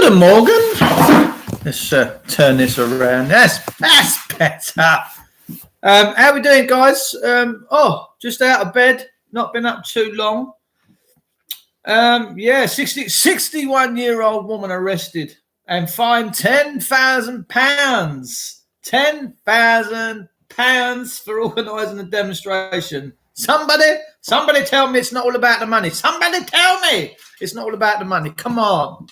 Good morning. Let's turn this around. That's better. How are we doing, guys? Just out of bed. Not been up too long. 61-year-old woman arrested and fined £10,000. £10,000 for organising a demonstration. Somebody tell me it's not all about the money. Somebody tell me it's not all about the money. Come on.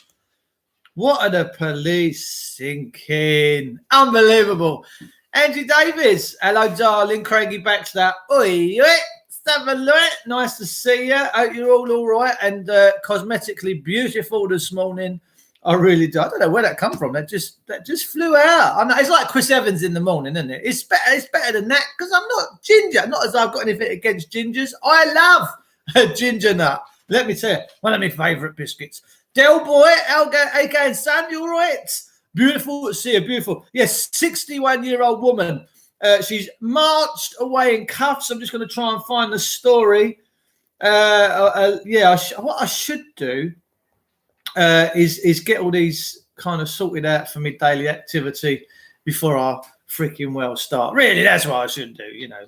What are the police thinking? Unbelievable. Angie Davies. Hello, darling. Craigie Baxter. Oi, let's have a look. Nice to see you. Hope you're all right and cosmetically beautiful this morning. I really do. I don't know where that come from. That just flew out. I know, it's like Chris Evans in the morning, isn't it? It's better than that because I'm not ginger. Not as I've got anything against gingers. I love a ginger nut. Let me tell you, one of my favourite biscuits. Del Boy, AK and Sam, you all right? Beautiful to see her, beautiful. Yes, 61-year-old woman. She's marched away in cuffs. I'm just going to try and find the story. What I should do is get all these kind of sorted out for me daily activity before I freaking well start. Really, that's what I should do, you know.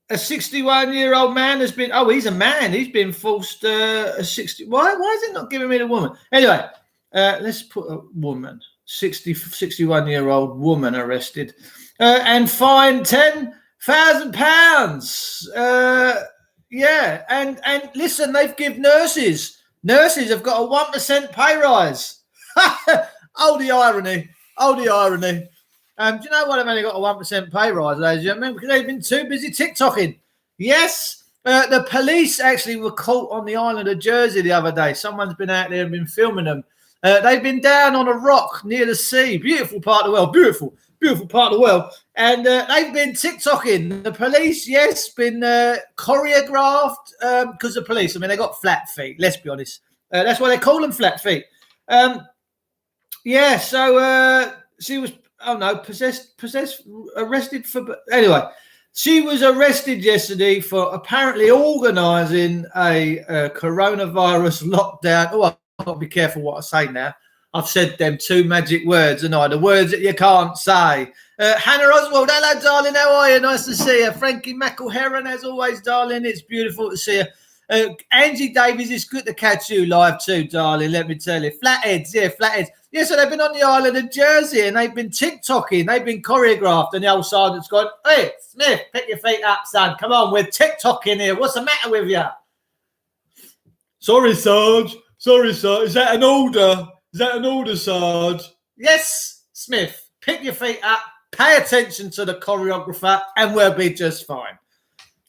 A 61-year-old man has been... Oh, he's a man. He's been forced a 60... Why is it not giving me the woman? Anyway, let's put a woman. 61-year-old woman arrested and fined £10,000. And listen, they've given nurses have got a 1% pay rise. Oh, the irony. Do you know what? I've only got a 1% pay rise, ladies and gentlemen, because they've been too busy TikToking. Yes, the police actually were caught on the island of Jersey the other day. Someone's been out there and been filming them. They've been down on a rock near the sea. Beautiful part of the world. Beautiful part of the world. And they've been TikToking. The police, yes, been choreographed because the police, I mean, they got flat feet. Let's be honest. That's why they call them flat feet. She was... Oh no, arrested for... Anyway, she was arrested yesterday for apparently organising a coronavirus lockdown. Oh, I've got to be careful what I say now. I've said them two magic words, and the words that you can't say. Hannah Oswald, hello, darling. How are you? Nice to see you. Frankie McElherron, as always, darling. It's beautiful to see you. Angie Davies, it's good to catch you live too, darling. Let me tell you. Flatheads. Yeah, so they've been on the island of Jersey and they've been TikToking. They've been choreographed, and the old sergeant's gone, "Hey, Smith, pick your feet up, son. Come on, we're TikToking here. What's the matter with you?" Sorry, Sarge. Is that an order? Sarge? Yes, Smith. Pick your feet up. Pay attention to the choreographer, and we'll be just fine.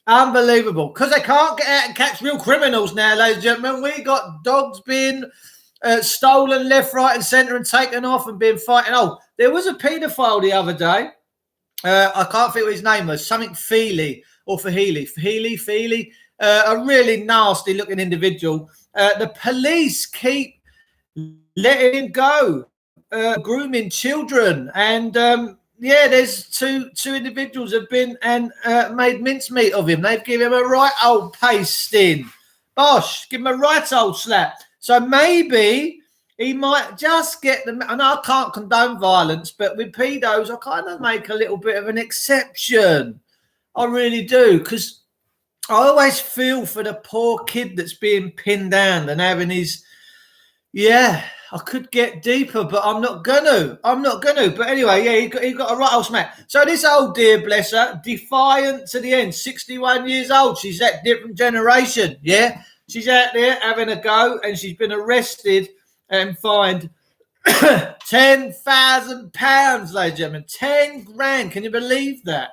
Unbelievable. Because they can't get out and catch real criminals now, ladies and gentlemen. We got dogs being stolen left, right and centre and taken off and being fighting. Oh, there was a paedophile the other day. I can't think what his name was. Something Feely or Feely. A really nasty looking individual. The police keep letting him go, grooming children. And there's two individuals have been and made mincemeat of him. They've given him a right old pasting. Bosh, give him a right old slap. So maybe he might just get them. I know I can't condone violence, but with pedos, I kind of make a little bit of an exception. I really do, because I always feel for the poor kid that's being pinned down and having his... Yeah, I could get deeper, but I'm not gonna. But anyway, he got a right old smack. So this old dear, bless her, defiant to the end, 61 years old. She's that different generation, yeah? She's out there having a go, and she's been arrested and fined £10,000, ladies and gentlemen. 10 grand. Can you believe that?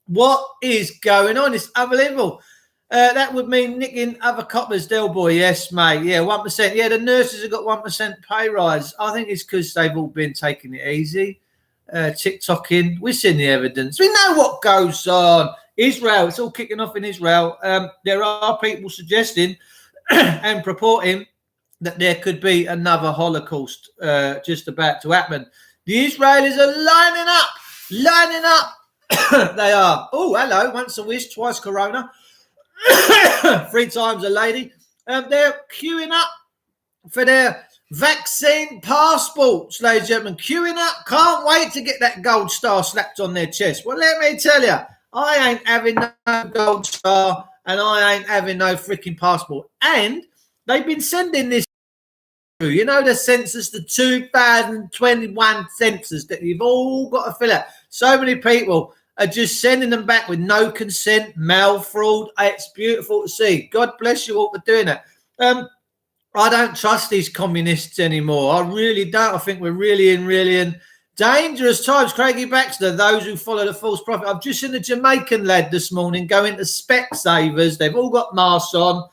What is going on? It's unbelievable. That would mean nicking other coppers, Del Boy. Yes, mate. Yeah, 1%. Yeah, the nurses have got 1% pay rise. I think it's because they've all been taking it easy. TikToking. We've seen the evidence. We know what goes on. Israel, it's all kicking off in Israel. There are people suggesting and purporting that there could be another Holocaust just about to happen. The Israelis are lining up. They are. Oh, hello. Once a wish, twice corona. 3 times a lady. They're queuing up for their vaccine passports, ladies and gentlemen, queuing up. Can't wait to get that gold star slapped on their chest. Well, let me tell you, I ain't having no gold star and I ain't having no freaking passport. And they've been sending this, you know, the census, the 2021 census that you've all got to fill out. So many people are just sending them back with no consent, mail fraud. It's beautiful to see. God bless you all for doing that. I don't trust these communists anymore. I really don't. I think we're really in dangerous times. Craigie Baxter, those who follow the false prophet. I've just seen a Jamaican lad this morning go into Specsavers. They've all got masks on.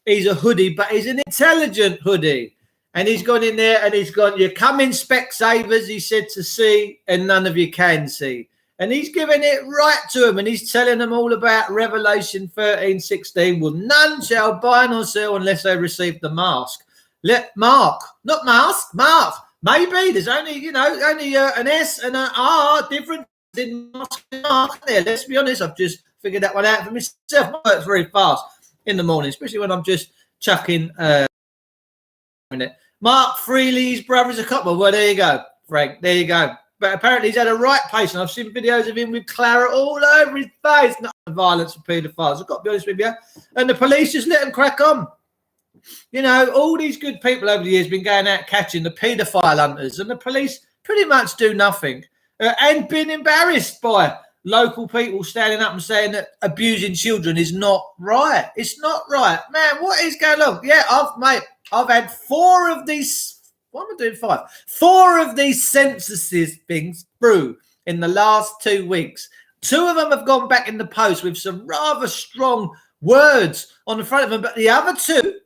He's a hoodie, but he's an intelligent hoodie. And he's gone in there and he's gone, you come in Specsavers, he said, to see, and none of you can see. And he's giving it right to them, and he's telling them all about Revelation 13:16. Well, none shall buy nor sell unless they receive the mask. Mark. Maybe there's only, an S and an R difference in mask and mark there. Let's be honest, I've just figured that one out for myself. It works very fast in the morning, especially when I'm just chucking Mark Freely's brother's a couple. Well, there you go, Frank. There you go. But apparently he's had a right place, and I've seen videos of him with Clara all over his face. Not the violence for paedophiles, I've got to be honest with you. And the police just let him crack on. You know, all these good people over the years been going out catching the paedophile hunters, and the police pretty much do nothing. And been embarrassed by local people standing up and saying that abusing children is not right. It's not right. Man, what is going on? Yeah, I've had 4 of these. What am I doing? 5? 4 of these censuses things through in the last 2 weeks. 2 of them have gone back in the post with some rather strong words on the front of them. But the other 2,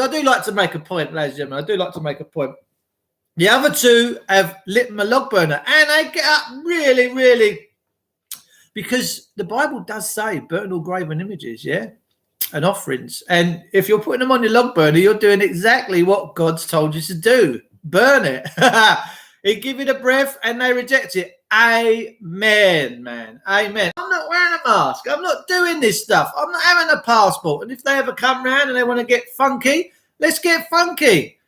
I do like to make a point, ladies and gentlemen. I do like to make a point. The other 2 have lit my log burner, and they get up really, because the Bible does say burn all graven images, yeah? And offerings. And if you're putting them on your log burner, you're doing exactly what God's told you to do. Burn it. He give you the breath and they reject it. Amen, man. Amen. I'm not wearing a mask. I'm not doing this stuff. I'm not having a passport. And if they ever come round and they want to get funky, let's get funky.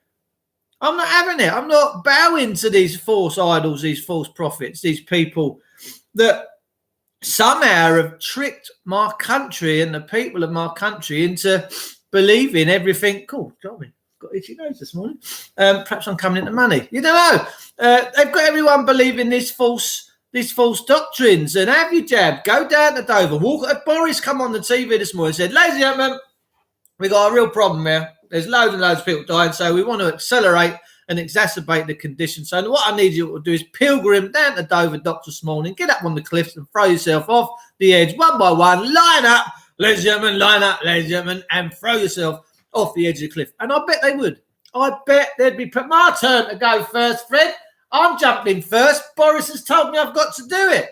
I'm not having it. I'm not bowing to these false idols, these false prophets, these people that somehow have tricked my country and the people of my country into believing everything. Cool, Johnny, got itchy nose this morning. Perhaps I'm coming into money. You don't know. They've got everyone believing these false doctrines. And have you jab? Go down to Dover. Boris come on the TV this morning and said, ladies and gentlemen, we got a real problem here. There's loads and loads of people dying, so we want to accelerate and exacerbate the condition. So what I need you to do is pilgrim down to Dover Docks this morning, get up on the cliffs and throw yourself off the edge one by one. Line up, ladies and gentlemen, line up, ladies and gentlemen, and throw yourself off the edge of the cliff. And I bet they would. I bet they'd be my turn to go first, Fred. I'm jumping first. Boris has told me I've got to do it.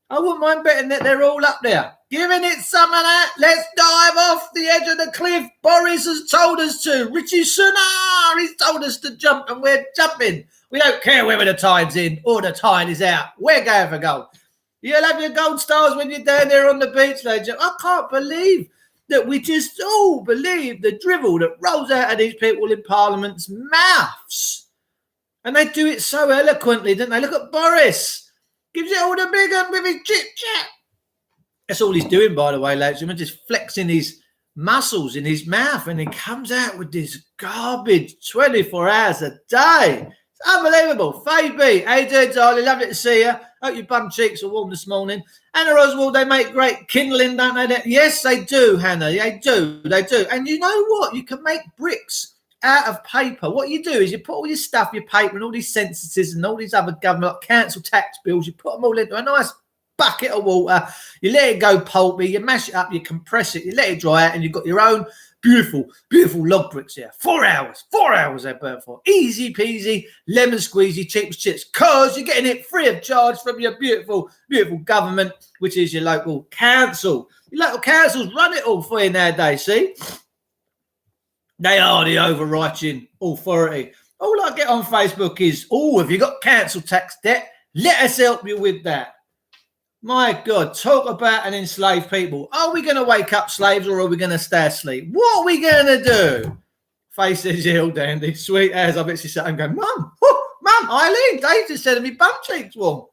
I wouldn't mind betting that they're all up there. Giving it some of that. Let's dive off the edge of the cliff. Boris has told us to. Richie Sunak, he's told us to jump, and we're jumping. We don't care whether the tide's in or the tide is out. We're going for gold. You'll have your gold stars when you're down there on the beach, ladies. I can't believe that we just all believe the drivel that rolls out of these people in Parliament's mouths. And they do it so eloquently, don't they? Look at Boris. Gives it all the big one with his chit-chat. That's all he's doing, by the way, ladies and gentlemen, just flexing his muscles in his mouth, and he comes out with this garbage 24 hours a day. It's unbelievable. Faye B, how you doing, darling? Lovely to see you. Hope your bum cheeks are warm this morning. Hannah Oswald, they make great kindling, don't they? Yes, they do, Hannah. They do. And you know what? You can make bricks out of paper. What you do is you put all your stuff, your paper, and all these censuses and all these other government council tax bills, you put them all into a nice bucket of water, you let it go pulpy, you mash it up, you compress it, you let it dry out, and you've got your own beautiful log bricks here. 4 hours they burn for. Easy peasy, lemon squeezy, cheap as chips, because you're getting it free of charge from your beautiful government, which is your local council. Your local councils run it all for you nowadays, see? They are the overarching authority. All I get on Facebook is, have you got council tax debt? Let us help you with that. My God, talk about an enslaved people. Are we going to wake up slaves, or are we going to stay asleep? What are we going to do? Face says, yeah, all dandy. Sweet as. I bet she sat and going, Mum, oh, Mum, Eileen, Dave just said to me, bum cheeks warm.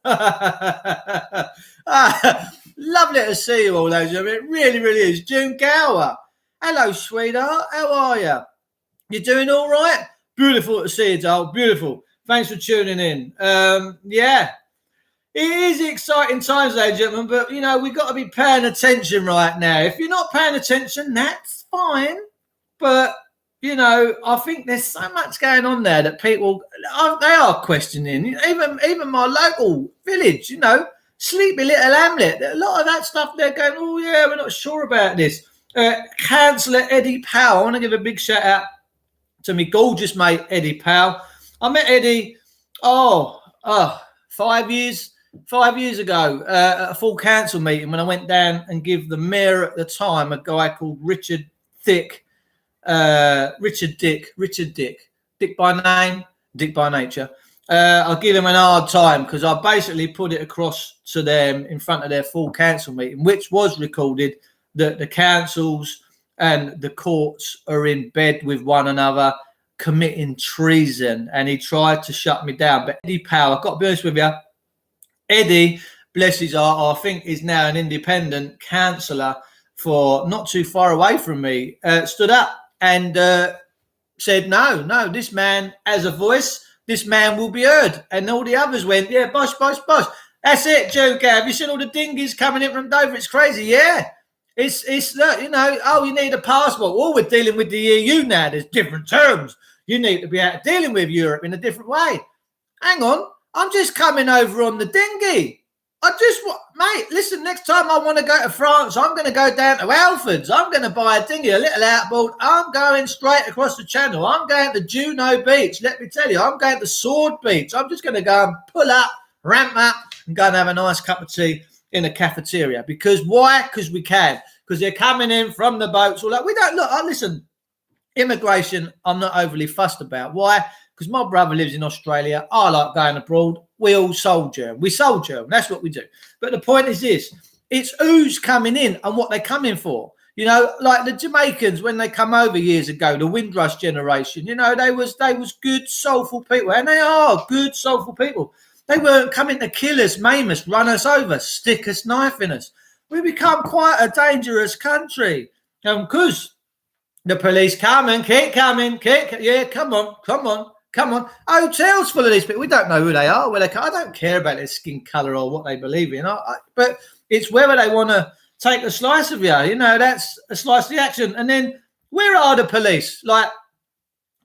Lovely to see you all, ladies and gentlemen. It really, really is. June Gower. Hello, sweetheart. How are you? You doing all right? Beautiful to see you, doll. Beautiful. Thanks for tuning in. Yeah. It is exciting times, ladies and gentlemen, but, you know, we've got to be paying attention right now. If you're not paying attention, that's fine. But, you know, I think there's so much going on there that people, they are questioning. Even my local village, you know, Sleepy Little Hamlet, a lot of that stuff, they're going, oh, yeah, we're not sure about this. Councillor Eddie Powell, I want to give a big shout out to me gorgeous mate, Eddie Powell. I met Eddie, 5 years ago at a full council meeting when I went down and give the mayor at the time, a guy called Richard Dick by name, Dick by nature. I'll give him an hard time because I basically put it across to them in front of their full council meeting, which was recorded, that the councils and the courts are in bed with one another, committing treason, and he tried to shut me down. But Eddie Powell, I've got to be honest with you, Eddie, bless his heart, I think is now an independent councillor for not too far away from me, stood up and said, no, this man has a voice. This man will be heard. And all the others went, yeah, bosh. That's it, Joe Gav. Have you seen all the dinghies coming in from Dover? It's crazy, yeah. It's look, you know, oh, you need a passport. Well, we're dealing with the EU now. There's different terms. You need to be out dealing with Europe in a different way. Hang on. I'm just coming over on the dinghy. Mate, listen, next time I want to go to France, I'm going to go down to Alfred's. I'm going to buy a dinghy, a little outboard. I'm going straight across the channel. I'm going to Juno Beach. Let me tell you, I'm going to Sword Beach. I'm just going to go and pull up, ramp up, and go and have a nice cup of tea in a cafeteria. Because why? Because we can. Because they're coming in from the boats. We don't look. Listen, immigration, I'm not overly fussed about. Why? Because my brother lives in Australia. I like going abroad. We all soldier. We soldier. That's what we do. But the point is this. It's who's coming in and what they're coming for. You know, like the Jamaicans, when they come over years ago, the Windrush generation, you know, they was good, soulful people. And they are good, soulful people. They weren't coming to kill us, maim us, run us over, stick us, knife in us. We become quite a dangerous country. Because the police come and keep coming. Yeah, come on. Hotels full of these people. We don't know who they are. Where they come. I don't care about their skin colour or what they believe in. But it's whether they want to take a slice of you. You know, that's a slice of the action. And then where are the police? Like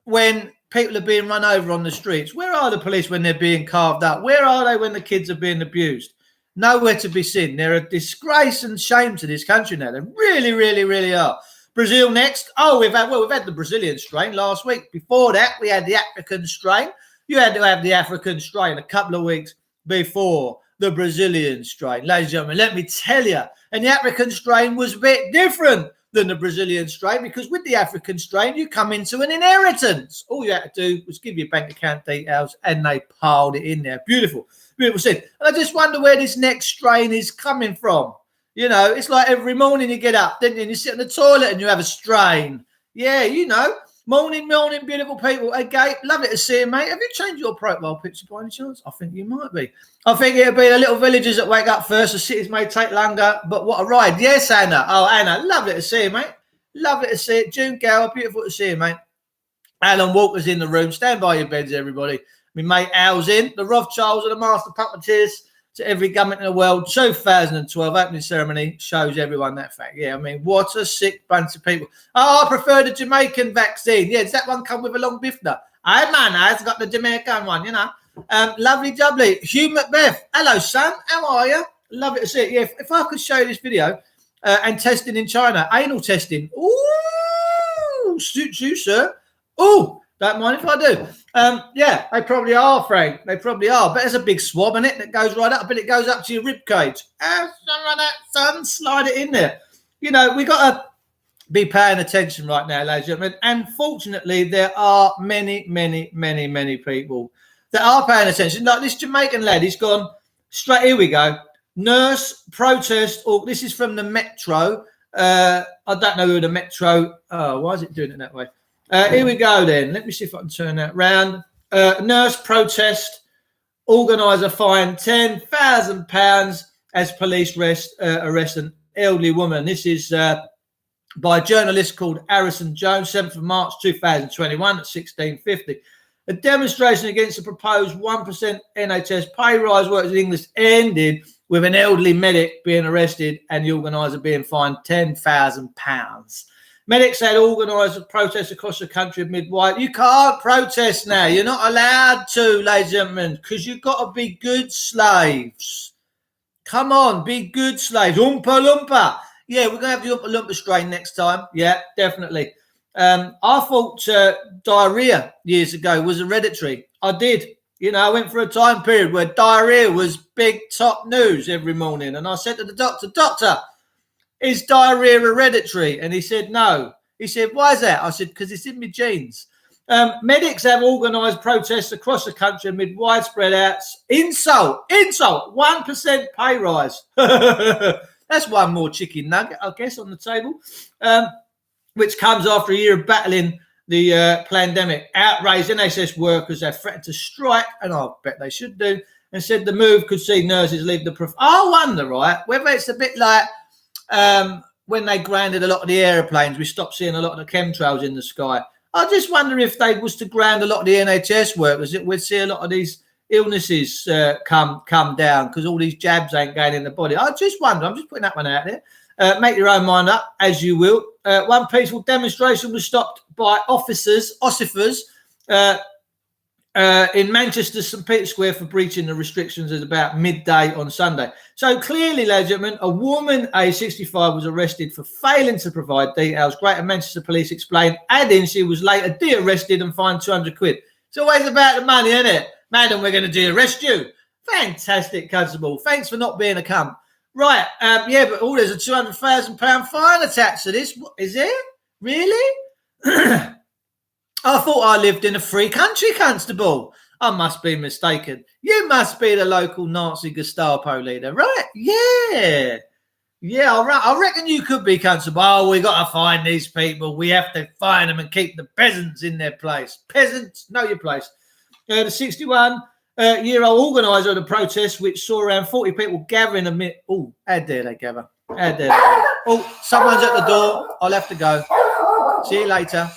when people are being run over on the streets. Where are the police when they're being carved up? Where are they when the kids are being abused? Nowhere to be seen. They're a disgrace and shame to this country now. They really, really, really are. Brazil next. Oh, we've had the Brazilian strain last week. Before that, we had the African strain. You had to have the African strain a couple of weeks before the Brazilian strain. Ladies and gentlemen, let me tell you, and the African strain was a bit different than the Brazilian strain because with the African strain, you come into an inheritance. All you had to do was give your bank account details and they piled it in there. Beautiful, beautiful scene. And I just wonder where this next strain is coming from. You know, it's like every morning you get up, don't you? And you sit in the toilet and you have a strain. Yeah, you know. Morning, beautiful people. Hey, Gabe, lovely to see you, mate. Have you changed your profile picture by any chance? I think you might be. I think it'll be the little villagers that wake up first. The cities may take longer, but what a ride. Yes, Anna. Oh, Anna, lovely to see you, mate. Lovely to see you. June Gower, beautiful to see you, mate. Alan Walker's in the room. Stand by your beds, everybody. My mate Al's in. The Rothschilds are the master puppeteers to every government in the world. 2012 opening ceremony shows everyone that fact. Yeah, I mean, what a sick bunch of people. Oh, I prefer the Jamaican vaccine. Yeah, does that one come with a long bifter? Hey, man, I've got the Jamaican one, you know. Lovely jubbly. Hugh Macbeth. Hello, son. How are you? Lovely to see it. Yeah, if I could show you this video and testing in China, anal testing. Ooh, suits you, sir. Ooh. Don't mind if I do. Yeah, they probably are, Frank. They probably are. But there's a big swab in it that goes right up, but it goes up to your rib cage. Some of that, son, slide it in there. You know, we got to be paying attention right now, ladies and gentlemen. And fortunately, there are many people that are paying attention. Like this Jamaican lad, he's gone straight. Here we go. Nurse protest. Oh, this is from the Metro. I don't know who the Metro. Oh, why is it doing it that way? Here we go then. Let me see if I can turn that round. Nurse protest. Organiser fined £10,000 as police arrest an elderly woman. This is by a journalist called Harrison Jones, 7th of March 2021 at 16:50. A demonstration against the proposed 1% NHS pay rise works in English ended with an elderly medic being arrested and the organiser being fined £10,000. Medics had organised a protest across the country amid white. You can't protest now. You're not allowed to, ladies and gentlemen, because you've got to be good slaves. Come on, be good slaves. Oompa Loompa. Yeah, we're going to have the Oompa Loompa strain next time. Yeah, definitely. I thought diarrhea years ago was hereditary. I did. You know, I went for a time period where diarrhea was big top news every morning. And I said to the doctor, is diarrhea hereditary? And he said, no. He said, why is that? I said, because it's in my genes. Medics have organised protests across the country amid widespread insult, 1% pay rise. That's one more chicken nugget, I guess, on the table, which comes after a year of battling the pandemic. Outraged NHS workers have threatened to strike, and I bet they should do, and said the move could see nurses leave the I wonder, right, whether it's a bit like when they grounded a lot of the aeroplanes, we stopped seeing a lot of the chemtrails in the sky. I just wonder if they was to ground a lot of the NHS workers, we'd see a lot of these illnesses come down because all these jabs ain't going in the body. I just wonder. I'm just putting that one out there. Make your own mind up, as you will. One peaceful demonstration was stopped by ossifers in Manchester St. Peter's Square for breaching the restrictions at about midday on Sunday. So clearly, ladies and gentlemen, a woman, age 65, was arrested for failing to provide details. Greater Manchester Police explained, adding she was later de-arrested and fined £200. It's always about the money, isn't it? Madam, we're going to de-arrest you. Fantastic, Constable. Thanks for not being a cunt. Right, yeah, but there's a £200,000 fine attached to this. What, is it? Really? I thought I lived in a free country, Constable. I must be mistaken. You must be the local Nazi Gestapo leader, right? Yeah. Yeah, I reckon you could be, Constable. Oh, we got to find these people. We have to find them and keep the peasants in their place. Peasants, know your place. The 61-year-old organiser of the protest, which saw around 40 people gathering amid... Oh, how dare they gather? How dare they gather? Oh, someone's at the door. I'll have to go. See you later.